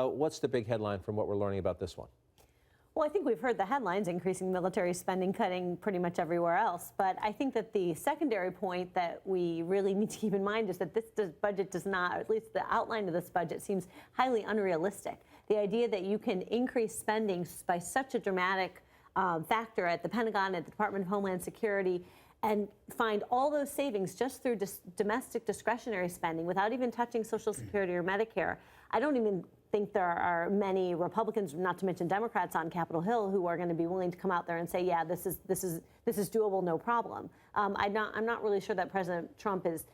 What's the big headline from what we're learning about this one? Well, I think we've heard the headlines, increasing military spending, cutting pretty much everywhere else. But I think that the secondary point that we really need to keep in mind is that this budget does not, or at least the outline of this budget, seems highly unrealistic. The idea that you can increase spending by such a dramatic factor at the Pentagon, at the Department of Homeland Security, and find all those savings just through domestic discretionary spending without even touching Social Security or Medicare. I don't even think there are many Republicans, not to mention Democrats on Capitol Hill, who are going to be willing to come out there and say, yeah, this is doable, no problem. I'm not really sure that President Trump is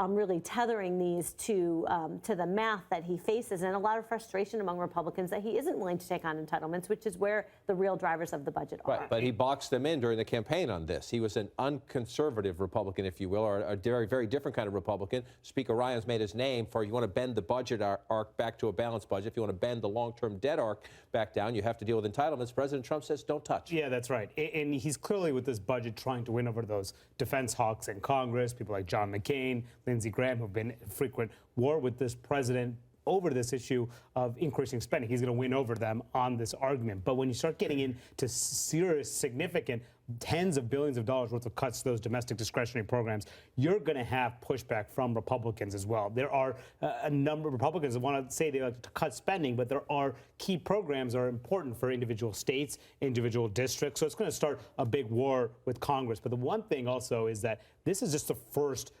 really tethering these to the math that he faces, and a lot of frustration among Republicans that he isn't willing to take on entitlements, which is where the real drivers of the budget are. Right, but he boxed them in during the campaign on this. He was an unconservative Republican, if you will, or a very, very different kind of Republican. Speaker Ryan's made his name for, you want to bend the budget arc back to a balanced budget. If you want to bend the long-term debt arc back down, you have to deal with entitlements. President Trump says don't touch. Yeah, that's right. And he's clearly, with this budget, trying to win over those defense hawks in Congress, people like John McCain, Lindsey Graham, who've been in frequent war with this president over this issue of increasing spending. He's going to win over them on this argument. But when you start getting into serious, significant tens of billions of dollars worth of cuts to those domestic discretionary programs, you're going to have pushback from Republicans as well. There are a number of Republicans that want to say they like to cut spending, but there are key programs that are important for individual states, individual districts. So it's going to start a big war with Congress. But the one thing also is that this is just the first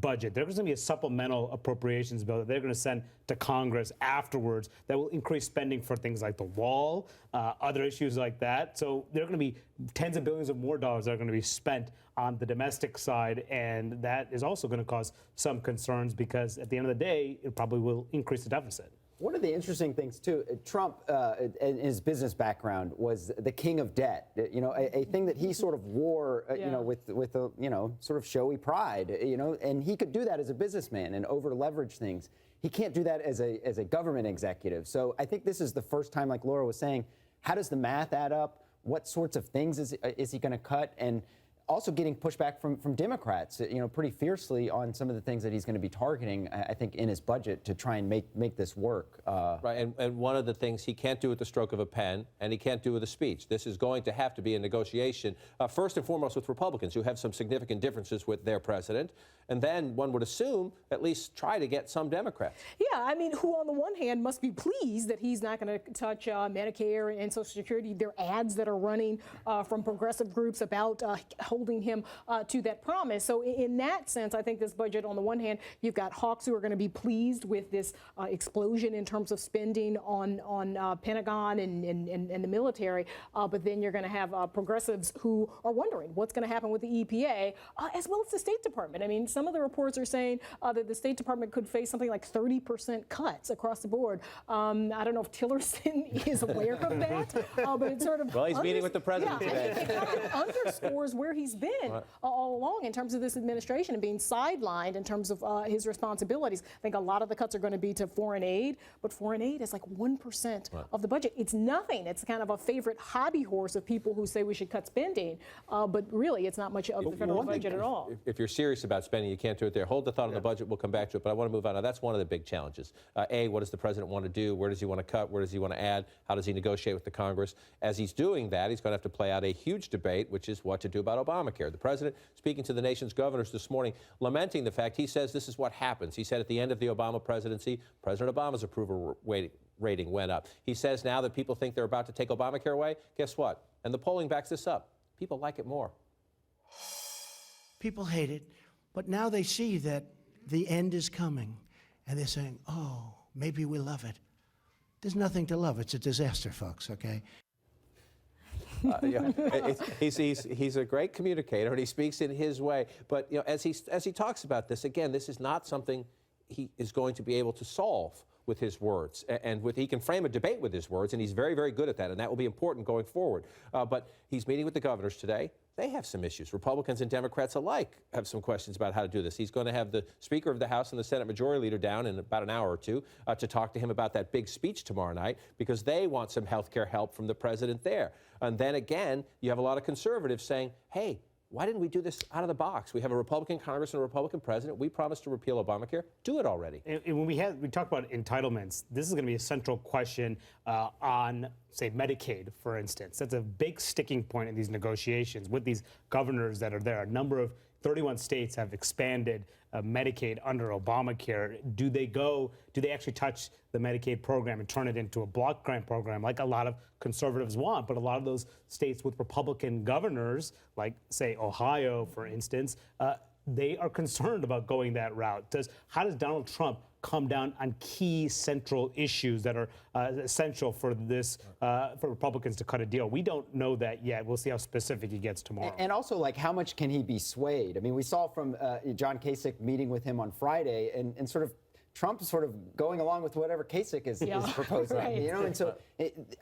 budget. There's going to be a supplemental appropriations bill that they're going to send to Congress afterwards that will increase spending for things like the wall, other issues like that. So there are going to be tens of billions of more dollars that are going to be spent on the domestic side, and that is also going to cause some concerns because at the end of the day, it probably will increase the deficit. One of the interesting things, too, Trump, in his business background, was the king of debt. You know, a thing that he sort of wore, you know, with a, you know, sort of showy pride, you know, and he could do that as a businessman and over-leverage things. He can't do that as a government executive. So I think this is the first time, like Laura was saying, how does the math add up? What sorts of things is he going to cut? And also getting pushback from Democrats, you know, pretty fiercely on some of the things that he's going to be targeting, I think, in his budget to try and make this work. Right, and one of the things he can't do with the stroke of a pen, and he can't do with a speech. This is going to have to be a negotiation, first and foremost with Republicans, who have some significant differences with their president, and then one would assume at least try to get some Democrats. Yeah, I mean, who on the one hand must be pleased that he's not going to touch Medicare and Social Security. There are ads that are running from progressive groups about holding him to that promise. So in that sense, I think this budget, on the one hand, you've got hawks who are going to be pleased with this explosion in terms of spending on Pentagon and the military, but then you're going to have progressives who are wondering what's going to happen with the EPA, as well as the State Department. I mean, some of the reports are saying that the State Department could face something like 30% cuts across the board. I don't know if Tillerson is aware of that, but it sort of... Well, he's meeting with the president today. It kind of underscores where he's been all along in terms of this administration and being sidelined in terms of his responsibilities. I think a lot of the cuts are going to be to foreign aid, but foreign aid is like 1% of the budget. It's nothing. It's kind of a favorite hobby horse of people who say we should cut spending, but really it's not much of the federal budget at all. If you're serious about spending, you can't do it there. Hold the thought on the budget. We'll come back to it, but I want to move on. Now, that's one of the big challenges. A, what does the president want to do? Where does he want to cut? Where does he want to add? How does he negotiate with the Congress? As he's doing that, he's going to have to play out a huge debate, which is what to do about Obamacare. The president speaking to the nation's governors this morning, lamenting the fact, he says this is what happens. He said at the end of the Obama presidency, President Obama's approval rating went up. He says now that people think they're about to take Obamacare away. Guess what? And the polling backs this up. People like it more. People hate it, but now they see that the end is coming, and they're saying, oh, maybe we love it. There's nothing to love. It's a disaster, folks, okay? Yeah, he's a great communicator, and he speaks in his way. But you know, as he talks about this, again, this is not something he is going to be able to solve with his words, and he can frame a debate with his words, and he's very, very good at that, and that will be important going forward. But he's meeting with the governors today. They have some issues. Republicans and Democrats alike have some questions about how to do this. He's going to have the Speaker of the House and the Senate Majority Leader down in about an hour or two to talk to him about that big speech tomorrow night, because they want some health care help from the president there. And then again, you have a lot of conservatives saying, hey, why didn't we do this out of the box? We have a Republican Congress and a Republican president. We promised to repeal Obamacare. Do it already. And when we talk about entitlements, this is going to be a central question on, say, Medicaid, for instance. That's a big sticking point in these negotiations with these governors that are there. A number of 31 states have expanded Medicaid under Obamacare. Do they actually touch the Medicaid program and turn it into a block grant program like a lot of conservatives want? But a lot of those states with Republican governors, like, say, Ohio, for instance, they are concerned about going that route. How does Donald Trump come down on key central issues that are essential for for Republicans to cut a deal? We don't know that yet. We'll see how specific he gets tomorrow. And also, like, how much can he be swayed? I mean, we saw from John Kasich meeting with him on Friday, and sort of Trump sort of going along with whatever Kasich is proposing, right. you know. And so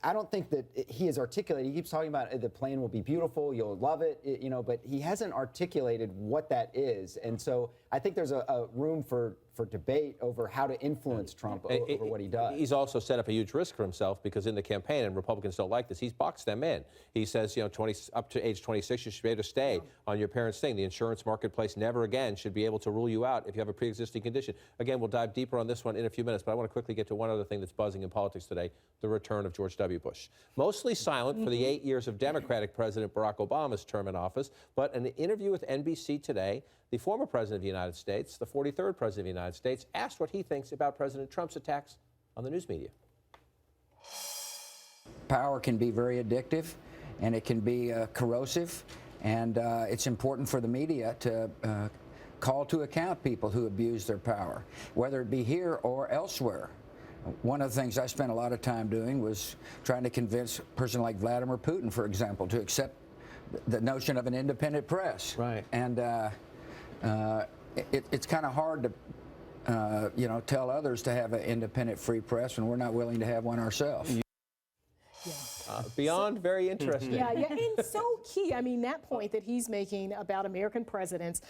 I don't think that he is articulated. He keeps talking about the plan will be beautiful, you'll love it, you know, but he hasn't articulated what that is. And so I think there's a room for debate over how to influence Trump over what he does. He's also set up a huge risk for himself because in the campaign, and Republicans don't like this, he's boxed them in. He says, you know, up to age 26, you should be able to stay on your parents' thing. The insurance marketplace never again should be able to rule you out if you have a pre-existing condition. Again, we'll dive deeper on this one in a few minutes, but I want to quickly get to one other thing that's buzzing in politics today, the return of George W. Bush. Mostly silent for the 8 years of Democratic President Barack Obama's term in office, but in an interview with NBC today, the former president of the United States, the 43rd president of the United States, asked what he thinks about President Trump's attacks on the news media. Power can be very addictive, and it can be corrosive, and it's important for the media to call to account people who abuse their power, whether it be here or elsewhere. One of the things I spent a lot of time doing was trying to convince a person like Vladimir Putin, for example, to accept the notion of an independent press. Right. And it's kind of hard to, you know, tell others to have an independent free press when we're not willing to have one ourselves. Beyond very interesting. Yeah, and so key. I mean, that point that he's making about American presidents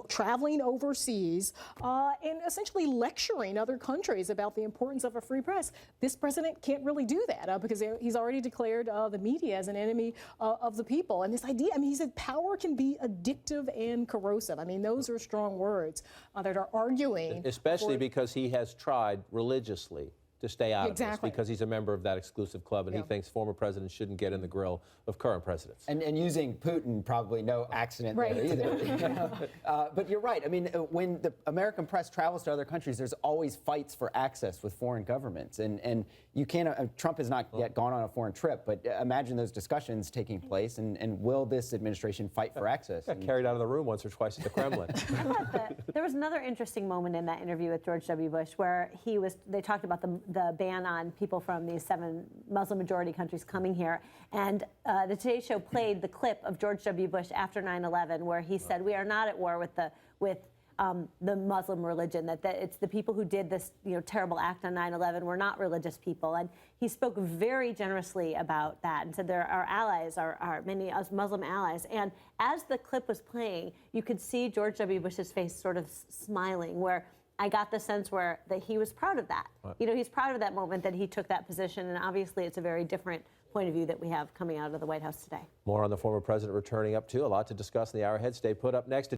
traveling overseas and essentially lecturing other countries about the importance of a free press. This president can't really do that because he's already declared the media as an enemy of the people. And this idea, I mean, he said power can be addictive and corrosive. I mean, those are strong words that are arguing. Especially because he has tried religiously to stay out of this Exactly. because he's a member of that exclusive club and he thinks former presidents shouldn't get in the grill of current presidents. And using Putin, probably no accident Right. there either. You know? But you're right. I mean, when the American press travels to other countries, there's always fights for access with foreign governments. And you can't, Trump has not yet gone on a foreign trip, but imagine those discussions taking place. And will this administration fight for access? Got carried out of the room once or twice at the Kremlin. I thought that there was another interesting moment in that interview with George W. Bush where they talked about the ban on people from these 7 Muslim majority countries coming here. And the Today Show played the clip of George W. Bush after 9/11 where he said, we are not at war with the Muslim religion, that it's the people who did this terrible act on 9/11 were not religious people. And he spoke very generously about that and said there are allies, are many Muslim allies. And as the clip was playing, you could see George W. Bush's face sort of smiling, where I got the sense that he was proud of that. Right. He's proud of that moment that he took that position, and obviously it's a very different point of view that we have coming out of the White House today. More on the former president returning up too. A lot to discuss in the hour ahead. Stay put. Up next.